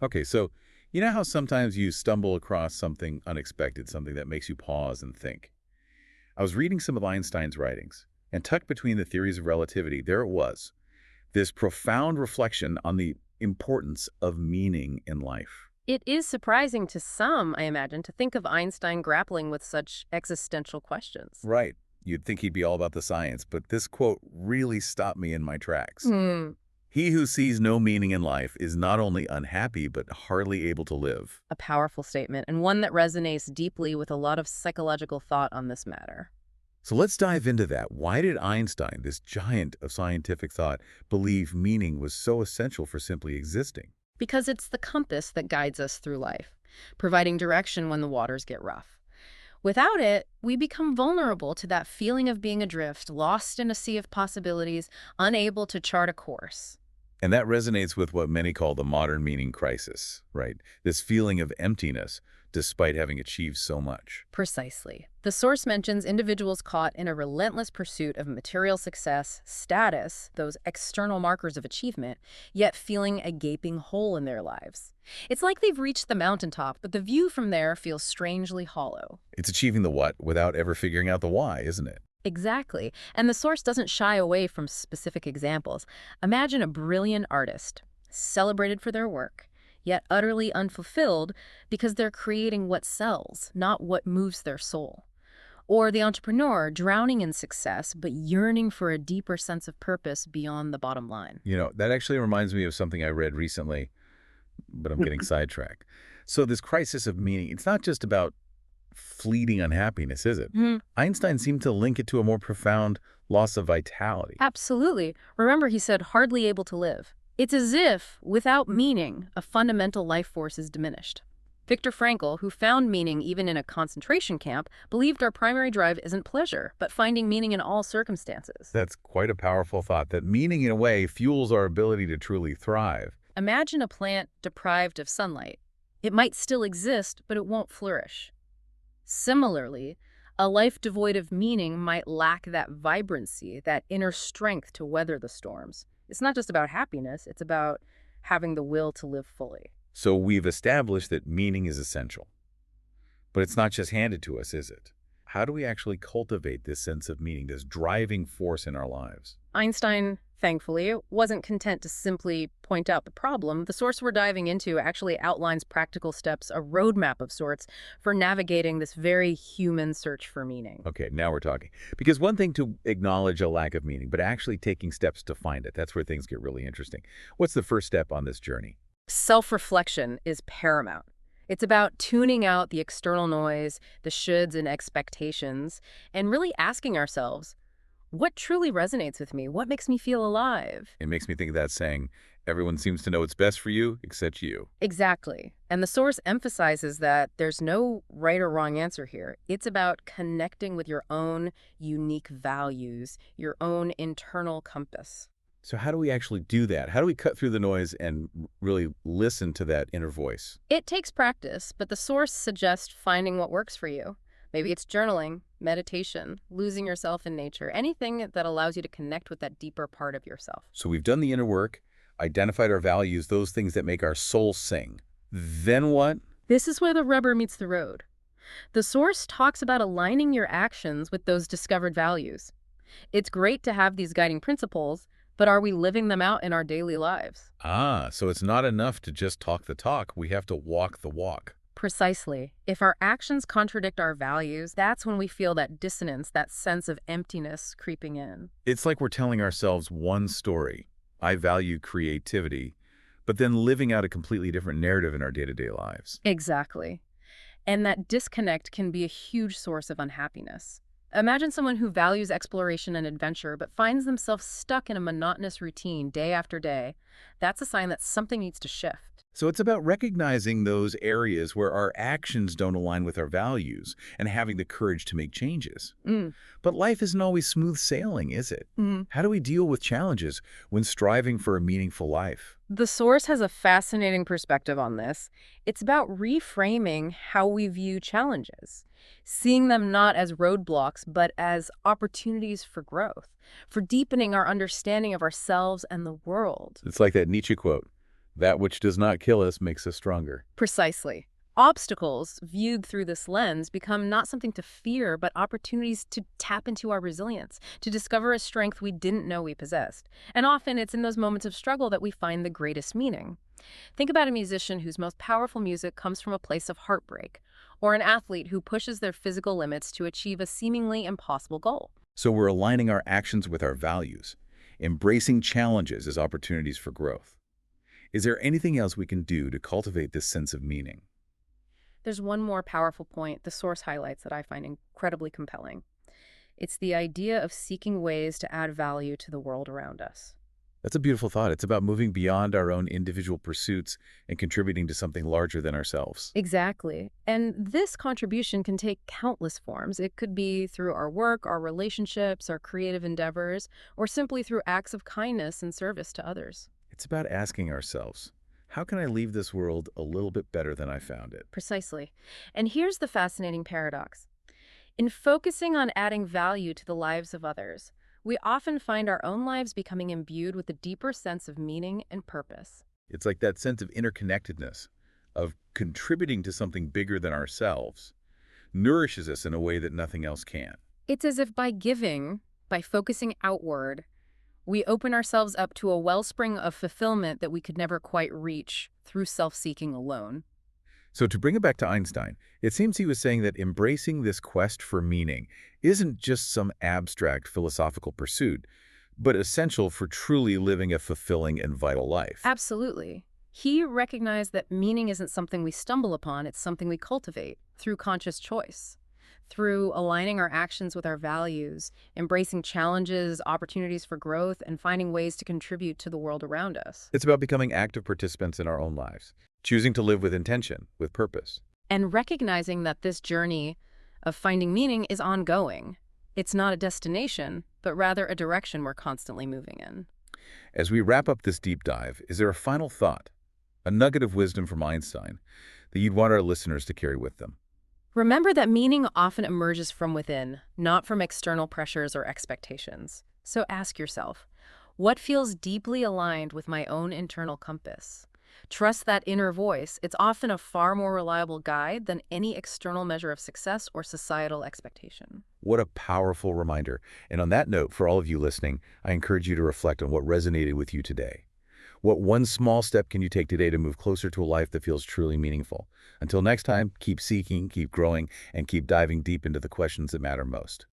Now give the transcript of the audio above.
Okay, so you know how sometimes you stumble across something unexpected, something that makes you pause and think? I was reading some of Einstein's writings, and tucked between the theories of relativity, there it was, this profound reflection on the importance of meaning in life. It is surprising to some, I imagine, to think of Einstein grappling with such existential questions. Right. You'd think he'd be all about the science, but this quote really stopped me in my tracks. Hmm. He who sees no meaning in life is not only unhappy, but hardly able to live. A powerful statement, and one that resonates deeply with a lot of psychological thought on this matter. So let's dive into that. Why did Einstein, this giant of scientific thought, believe meaning was so essential for simply existing? Because it's the compass that guides us through life, providing direction when the waters get rough. Without it, we become vulnerable to that feeling of being adrift, lost in a sea of possibilities, unable to chart a course. And that resonates with what many call the modern meaning crisis, right? This feeling of emptiness despite having achieved so much. Precisely. The source mentions individuals caught in a relentless pursuit of material success, status, those external markers of achievement, yet feeling a gaping hole in their lives. It's like they've reached the mountaintop, but the view from there feels strangely hollow. It's achieving the what without ever figuring out the why, isn't it? Exactly. And the source doesn't shy away from specific examples. Imagine a brilliant artist, celebrated for their work, yet utterly unfulfilled because they're creating what sells, not what moves their soul. Or the entrepreneur drowning in success, but yearning for a deeper sense of purpose beyond the bottom line. You know, that actually reminds me of something I read recently, but I'm getting sidetracked. So this crisis of meaning, it's not just about fleeting unhappiness, is it? Mhm. Einstein seemed to link it to a more profound loss of vitality. Absolutely. Remember, he said, hardly able to live. It's as if, without meaning, a fundamental life force is diminished. Viktor Frankl, who found meaning even in a concentration camp, believed our primary drive isn't pleasure, but finding meaning in all circumstances. That's quite a powerful thought, that meaning, in a way, fuels our ability to truly thrive. Imagine a plant deprived of sunlight. It might still exist, but it won't flourish. Similarly, a life devoid of meaning might lack that vibrancy, that inner strength to weather the storms. It's not just about happiness, it's about having the will to live fully. So we've established that meaning is essential. But it's not just handed to us, is it? How do we actually cultivate this sense of meaning, this driving force in our lives? Einstein, thankfully, wasn't content to simply point out the problem. The source we're diving into actually outlines practical steps, a roadmap of sorts, for navigating this very human search for meaning. Okay, now we're talking. Because one thing to acknowledge a lack of meaning, but actually taking steps to find it, that's where things get really interesting. What's the first step on this journey? Self-reflection is paramount. It's about tuning out the external noise, the shoulds and expectations, and really asking ourselves, what truly resonates with me? What makes me feel alive? It makes me think of that saying, everyone seems to know what's best for you except you. Exactly. And the source emphasizes that there's no right or wrong answer here. It's about connecting with your own unique values, your own internal compass. So how do we actually do that? How do we cut through the noise and really listen to that inner voice? It takes practice, but the source suggests finding what works for you. Maybe it's journaling, meditation, losing yourself in nature, anything that allows you to connect with that deeper part of yourself. So we've done the inner work, identified our values, those things that make our soul sing. Then what? This is where the rubber meets the road. The source talks about aligning your actions with those discovered values. It's great to have these guiding principles, but are we living them out in our daily lives? Ah, so it's not enough to just talk the talk. We have to walk the walk. Precisely. If our actions contradict our values, that's when we feel that dissonance, that sense of emptiness creeping in. It's like we're telling ourselves one story. I value creativity, but then living out a completely different narrative in our day-to-day lives. Exactly. And that disconnect can be a huge source of unhappiness. Imagine someone who values exploration and adventure but finds themselves stuck in a monotonous routine day after day. That's a sign that something needs to shift. So it's about recognizing those areas where our actions don't align with our values and having the courage to make changes. Mm. But life isn't always smooth sailing, is it? Mm. How do we deal with challenges when striving for a meaningful life? The source has a fascinating perspective on this. It's about reframing how we view challenges, seeing them not as roadblocks, but as opportunities for growth, for deepening our understanding of ourselves and the world. It's like that Nietzsche quote, That which does not kill us makes us stronger. Precisely. Obstacles, viewed through this lens, become not something to fear, but opportunities to tap into our resilience, to discover a strength we didn't know we possessed. And often it's in those moments of struggle that we find the greatest meaning. Think about a musician whose most powerful music comes from a place of heartbreak, or an athlete who pushes their physical limits to achieve a seemingly impossible goal. So we're aligning our actions with our values, embracing challenges as opportunities for growth. Is there anything else we can do to cultivate this sense of meaning? There's one more powerful point the source highlights that I find incredibly compelling. It's the idea of seeking ways to add value to the world around us. That's a beautiful thought. It's about moving beyond our own individual pursuits and contributing to something larger than ourselves. Exactly. And this contribution can take countless forms. It could be through our work, our relationships, our creative endeavors, or simply through acts of kindness and service to others. It's about asking ourselves, how can I leave this world a little bit better than I found it? Precisely. And here's the fascinating paradox. In focusing on adding value to the lives of others, we often find our own lives becoming imbued with a deeper sense of meaning and purpose. It's like that sense of interconnectedness, of contributing to something bigger than ourselves, nourishes us in a way that nothing else can. It's as if by giving, by focusing outward, we open ourselves up to a wellspring of fulfillment that we could never quite reach through self-seeking alone. So to bring it back to Einstein, it seems he was saying that embracing this quest for meaning isn't just some abstract philosophical pursuit, but essential for truly living a fulfilling and vital life. Absolutely. He recognized that meaning isn't something we stumble upon, it's something we cultivate through conscious choice, through aligning our actions with our values, embracing challenges, opportunities for growth, and finding ways to contribute to the world around us. It's about becoming active participants in our own lives, choosing to live with intention, with purpose. And recognizing that this journey of finding meaning is ongoing. It's not a destination, but rather a direction we're constantly moving in. As we wrap up this deep dive, is there a final thought, a nugget of wisdom from Einstein that you'd want our listeners to carry with them? Remember that meaning often emerges from within, not from external pressures or expectations. So ask yourself, what feels deeply aligned with my own internal compass? Trust that inner voice. It's often a far more reliable guide than any external measure of success or societal expectation. What a powerful reminder. And on that note, for all of you listening, I encourage you to reflect on what resonated with you today. What one small step can you take today to move closer to a life that feels truly meaningful? Until next time, keep seeking, keep growing, and keep diving deep into the questions that matter most.